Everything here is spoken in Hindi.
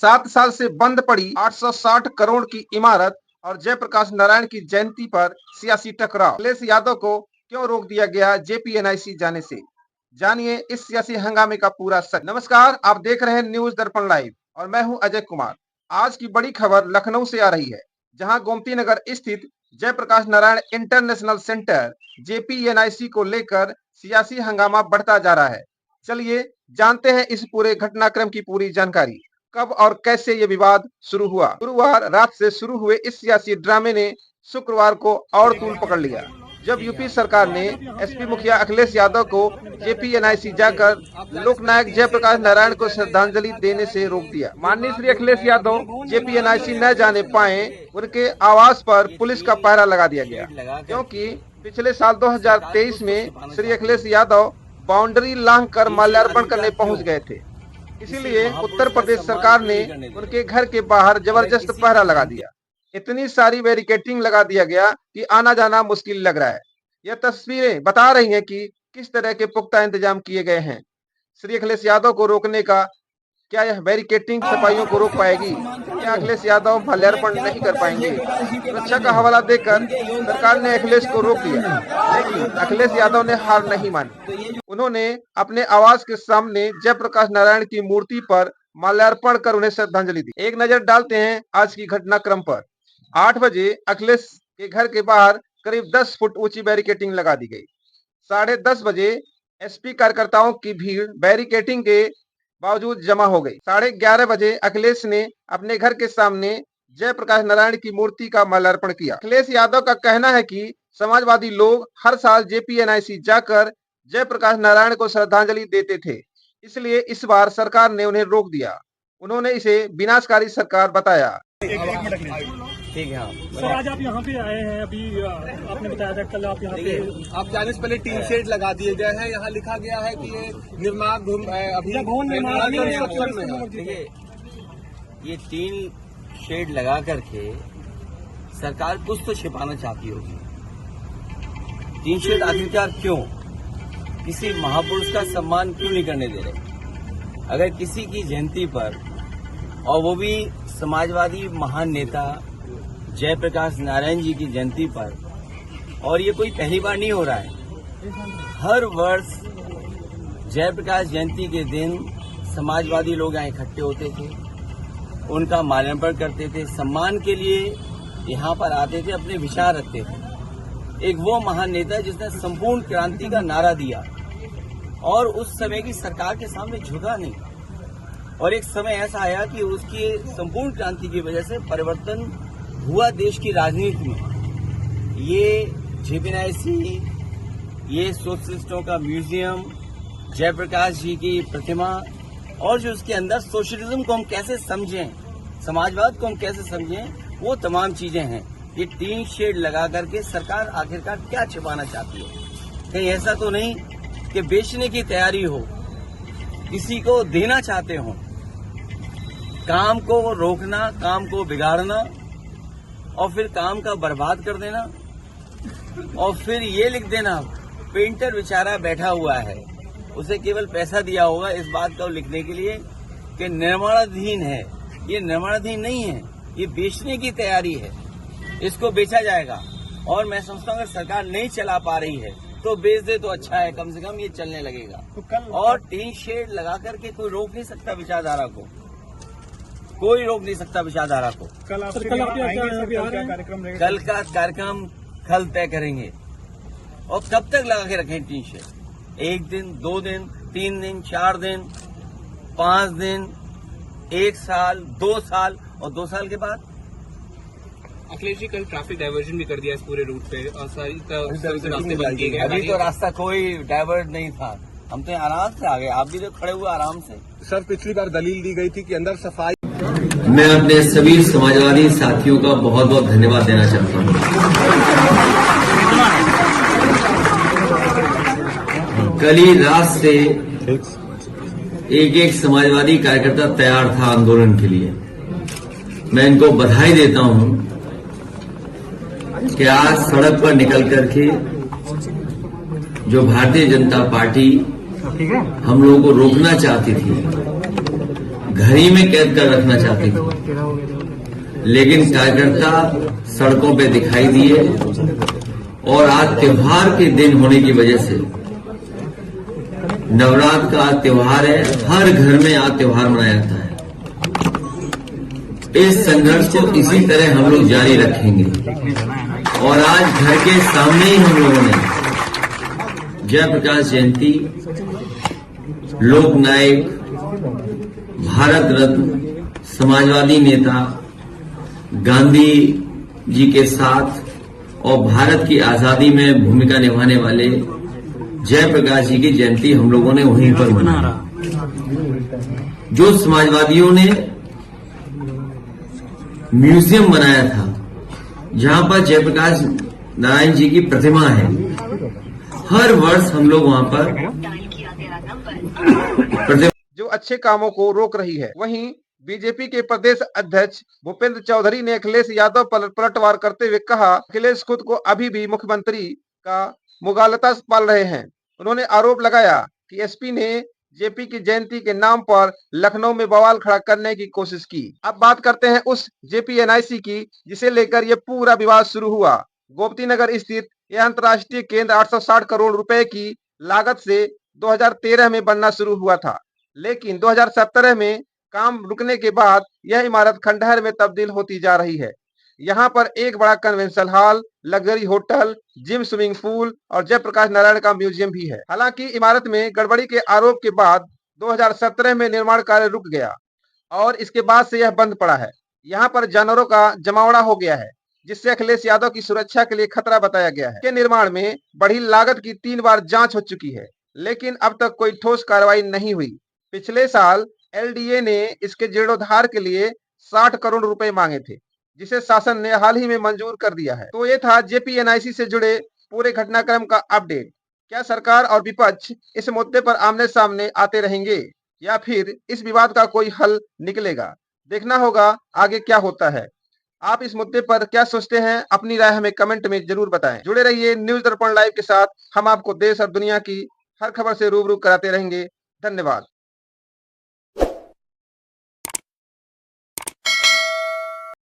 7 साल से बंद पड़ी 860 करोड़ की इमारत और जयप्रकाश नारायण की जयंती पर सियासी टकराव। अखिलेश यादव को क्यों रोक दिया गया जेपीएनआईसी जाने से? जानिए इस सियासी हंगामे का पूरा सच। नमस्कार, आप देख रहे हैं न्यूज दर्पण लाइव और मैं हूं अजय कुमार। आज की बड़ी खबर लखनऊ से आ रही है, जहां गोमती नगर स्थित Jayaprakash Narayan International Centre JPNIC को लेकर सियासी हंगामा बढ़ता जा रहा है। चलिए जानते हैं इस पूरे घटनाक्रम की पूरी जानकारी। कब और कैसे ये विवाद शुरू हुआ? गुरुवार रात से शुरू हुए इस सियासी ड्रामे ने शुक्रवार को और तूल पकड़ लिया, जब यूपी सरकार ने एसपी मुखिया अखिलेश यादव को जेपीएनआईसी जाकर लोकनायक जयप्रकाश नारायण को श्रद्धांजलि देने से रोक दिया। माननीय श्री अखिलेश यादव जेपीएनआईसी न जाने पाए, उनके आवास पर पुलिस का पहरा लगा दिया गया, क्योंकि पिछले साल 2023 में श्री अखिलेश यादव बाउंड्री लांघकर माल्यार्पण करने पहुंच गए थे। इसीलिए उत्तर प्रदेश सरकार ने उनके घर के बाहर जबरदस्त पहरा लगा दिया। इतनी सारी बैरिकेडिंग लगा दिया गया कि आना जाना मुश्किल लग रहा है। यह तस्वीरें बता रही हैं कि किस तरह के पुख्ता इंतजाम किए गए हैं। श्री अखिलेश यादव को रोकने का क्या यह बैरिकेडिंग सफाइयों को रोक पाएगी? क्या अखिलेश यादव माल्यार्पण नहीं कर पाएंगे? सुरक्षा का हवाला देकर सरकार ने अखिलेश को रोक दिया, लेकिन अखिलेश यादव ने हार नहीं मानी। उन्होंने अपने आवास के सामने जयप्रकाश नारायण की मूर्ति पर माल्यार्पण कर उन्हें श्रद्धांजलि दी। एक नजर डालते हैं आज की घटनाक्रम पर। 8 बजे अखिलेश के घर के बाहर करीब 10 फुट ऊंची बैरिकेडिंग लगा दी गई। 10:30 बजे एसपी कार्यकर्ताओं की भीड़ बैरिकेडिंग के बावजूद जमा हो गई। 11:30 बजे अखिलेश ने अपने घर के सामने जयप्रकाश नारायण की मूर्ति का माल्यार्पण किया। अखिलेश यादव का कहना है कि समाजवादी लोग हर साल जेपीएनआईसी जाकर जयप्रकाश नारायण को श्रद्धांजलि देते थे, इसलिए इस बार सरकार ने उन्हें रोक दिया। उन्होंने इसे विनाशकारी सरकार बताया। ठीक है। सर, आज आप यहाँ पे आए हैं, अभी आपने बताया था कल आप यहाँ पे। आप जाने से पहले टीन शेड लगा दिए गए हैं। यहाँ लिखा गया है कि ये निर्माण अभी भवन निर्माण। देखिए, ये टीन शेड लगा करके सरकार कुछ तो छिपाना चाहती होगी। टीन शेड आखिरकार क्यों? किसी महापुरुष का सम्मान क्यों नहीं करने दे रहे? अगर किसी की जयंती पर, और वो भी समाजवादी महान नेता जयप्रकाश नारायण जी की जयंती पर, और ये कोई पहली बार नहीं हो रहा है। हर वर्ष जयप्रकाश जयंती के दिन समाजवादी लोग यहाँ इकट्ठे होते थे, उनका माल्यार्पण करते थे, सम्मान के लिए यहाँ पर आते थे, अपने विचार रखते थे। एक वो महान नेता जिसने संपूर्ण क्रांति का नारा दिया और उस समय की सरकार के सामने झुका नहीं, और एक समय ऐसा आया कि उसकी संपूर्ण क्रांति की वजह से परिवर्तन हुआ देश की राजनीति में। ये जेपीएनआईसी, ये सोशलिस्टों का म्यूजियम, जयप्रकाश जी की प्रतिमा, और जो उसके अंदर सोशलिज्म को हम कैसे समझें, समाजवाद को हम कैसे समझें, वो तमाम चीजें हैं। ये टीन शेड लगा करके सरकार आखिरकार क्या छिपाना चाहती है? कहीं ऐसा तो नहीं कि बेचने की तैयारी हो, किसी को देना चाहते हो? काम को रोकना, काम को बिगाड़ना, और फिर काम का बर्बाद कर देना, और फिर ये लिख देना पेंटर बेचारा बैठा हुआ है, उसे केवल पैसा दिया होगा इस बात को लिखने के लिए कि निर्माणाधीन है। ये निर्माणाधीन नहीं है, ये बेचने की तैयारी है। इसको बेचा जाएगा, और मैं समझता हूँ अगर सरकार नहीं चला पा रही है तो बेच दे तो अच्छा है, कम से कम ये चलने लगेगा। और टीन शेड लगा करके कोई रोक नहीं सकता विचारधारा को, कोई रोक नहीं सकता विचारधारा को। कल का कार्यक्रम कल तय करेंगे। और कब तक लगा के रखें टीन शेड? 1 दिन, 2 दिन, 3 दिन, 4 दिन, 5 दिन, 1 साल, 2 साल, और 2 साल के बाद? अखिलेश जी, कल ट्रैफिक डायवर्जन भी कर दिया इस पूरे रूट पे, और सारी रास्ते बंद किए गए। अभी तो रास्ता कोई डाइवर्ट नहीं था, हम तो आराम से आ गए, आप भी तो खड़े हुए आराम से। सर, पिछली बार दलील दी गई थी कि अंदर सफाई। मैं अपने सभी समाजवादी साथियों का बहुत बहुत धन्यवाद देना चाहता हूं। कल ही रात से एक समाजवादी कार्यकर्ता तैयार था आंदोलन के लिए। मैं इनको बधाई देता हूं कि आज सड़क पर निकल करके जो भारतीय जनता पार्टी हम लोगों को रोकना चाहती थी, घर ही में कैद कर रखना चाहती थी, लेकिन कार्यकर्ता सड़कों पे दिखाई दिए और आज त्योहार के दिन होने की वजह से, नवरात्र का त्योहार है, हर घर में आज त्योहार मनाया जाता है। इस संघर्ष को इसी तरह हम लोग जारी रखेंगे और आज घर के सामने ही हम लोगों ने जयप्रकाश जयंती, लोक नायक, भारत रत्न, समाजवादी नेता गांधी जी के साथ और भारत की आजादी में भूमिका निभाने वाले जयप्रकाश जी की जयंती हम लोगों ने वहीं पर मनाई। जो समाजवादियों ने म्यूजियम बनाया था जहां पर जयप्रकाश नारायण जी की प्रतिमा है, हर वर्ष हम लोग वहां पर जो अच्छे कामों को रोक रही है। वहीं बीजेपी के प्रदेश अध्यक्ष भूपेंद्र चौधरी ने अखिलेश यादव पर पलटवार करते हुए कहा, अखिलेश खुद को अभी भी मुख्यमंत्री का मुगालता पाल रहे हैं। उन्होंने आरोप लगाया कि एसपी ने जेपी की जयंती के नाम पर लखनऊ में बवाल खड़ा करने की कोशिश की। अब बात करते हैं उस जेपीएनआईसी की जिसे लेकर यह पूरा विवाद शुरू हुआ। गोमतीनगर स्थित यह अंतर्राष्ट्रीय केंद्र 860 करोड़ रुपए की लागत से 2013 में बनना शुरू हुआ था, लेकिन 2017 में काम रुकने के बाद यह इमारत खंडहर में तब्दील होती जा रही है। यहाँ पर एक बड़ा convention hall, luxury hotel, gym, swimming pool और जयप्रकाश नारायण का म्यूजियम भी है। हालांकि इमारत में गड़बड़ी के आरोप के बाद 2017 में निर्माण कार्य रुक गया और इसके बाद से यह बंद पड़ा है। यहाँ पर जानवरों का जमावड़ा हो गया है, जिससे अखिलेश यादव की सुरक्षा के लिए खतरा बताया गया है। के निर्माण में बढ़ी लागत की 3 बार जांच हो चुकी है, लेकिन अब तक कोई ठोस कार्रवाई नहीं हुई। पिछले साल एलडीए ने इसके जीर्णोद्धार के लिए 60 करोड़ रुपए मांगे थे, जिसे शासन ने हाल ही में मंजूर कर दिया है। तो ये था जेपीएनआईसी से जुड़े पूरे घटनाक्रम का अपडेट। क्या सरकार और विपक्ष इस मुद्दे पर आमने सामने आते रहेंगे या फिर इस विवाद का कोई हल निकलेगा? देखना होगा आगे क्या होता है। आप इस मुद्दे पर क्या सोचते हैं? अपनी राय हमें कमेंट में जरूर बताएं। जुड़े रहिए न्यूज दर्पण लाइव के साथ। हम आपको देश और दुनिया की हर खबर से रूबरू कराते रहेंगे। धन्यवाद।